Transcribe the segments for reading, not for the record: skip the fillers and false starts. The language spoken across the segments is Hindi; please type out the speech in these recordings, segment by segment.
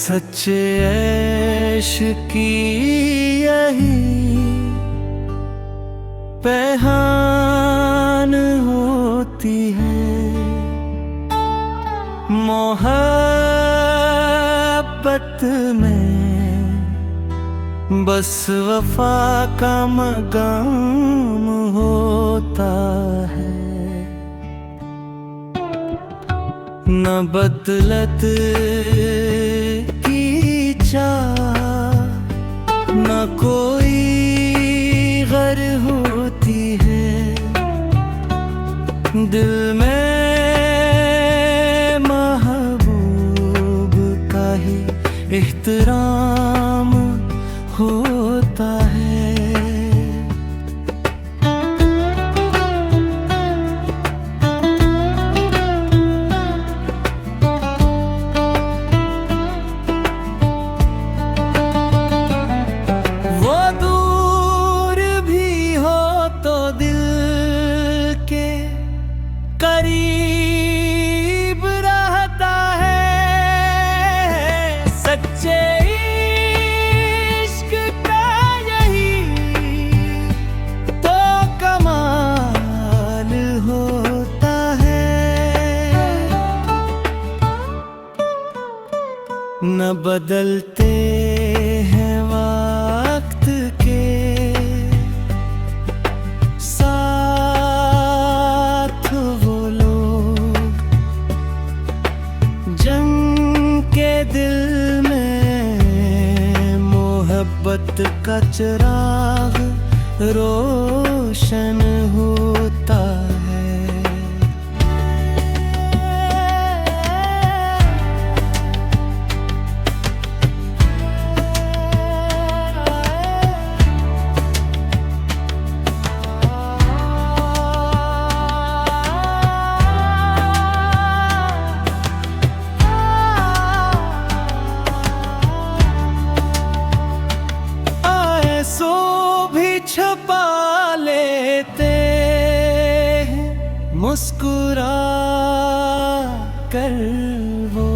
सच्चे इश्क की यही पहचान होती है। मोहब्बत में बस वफा का मकाम होता है। न बदलत की चाह न कोई गर होती है। दिल में महबूब का ही एहतराम होता है। वो दूर भी हो तो दिल के करीब रहता है। सच्चे न बदलते हैं वक्त के साथ वो लोग, जंग के दिल में मोहब्बत का चिराग रोशन होता है। सो भी छपा लेते हैं मुस्कुरा कर वो,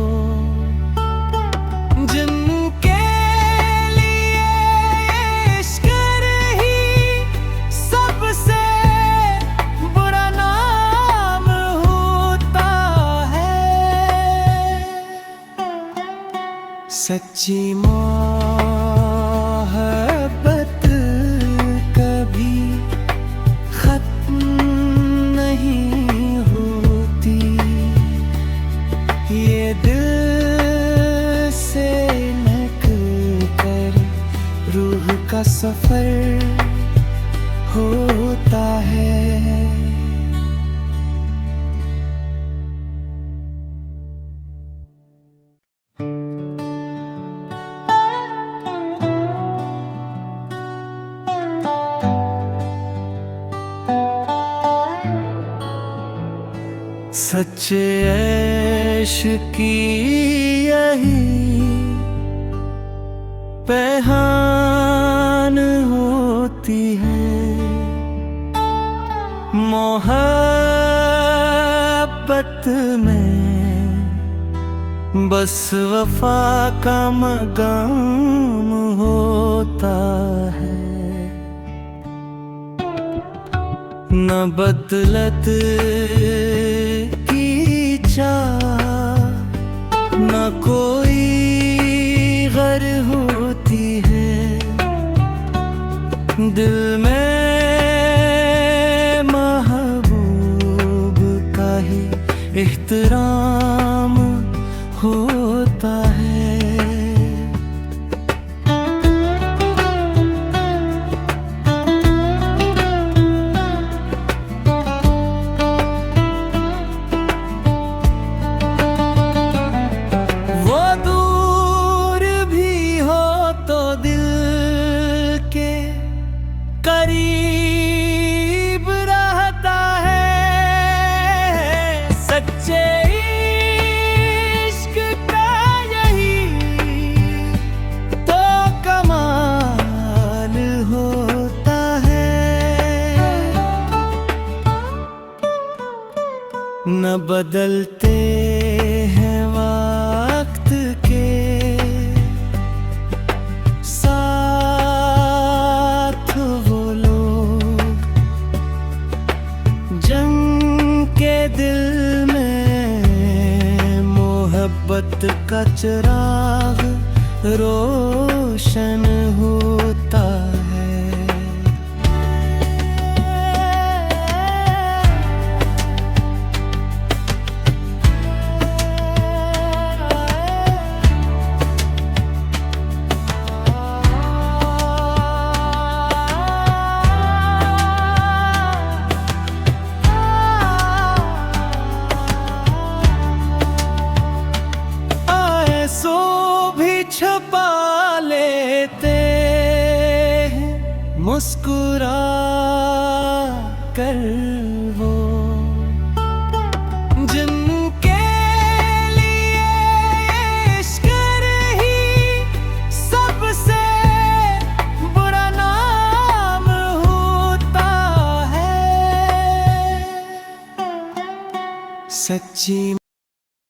जिनके लिए इश्क ही सबसे बुरा नाम होता है। सच्ची मोहब्बत कभी खत्म नहीं होती। ये दिल से निकल कर रूह का सफर होता है। सच्चे इश्क की यही पहचान होती है। मोहब्बत में बस वफा का मकाम होता है। न बदलत की चाह न कोई गर होती है। दिल में महबूब का ही एहतराम होता है। करीब रहता है। सच्चे इश्क का यही तो कमाल होता है। न बदलते हैं वक्त के चिराग रोशन होता है। सो भी छुपा लेते हैं मुस्कुरा कर वो, जिनके लिए इश्क ही सबसे बुरा नाम होता है। सच्ची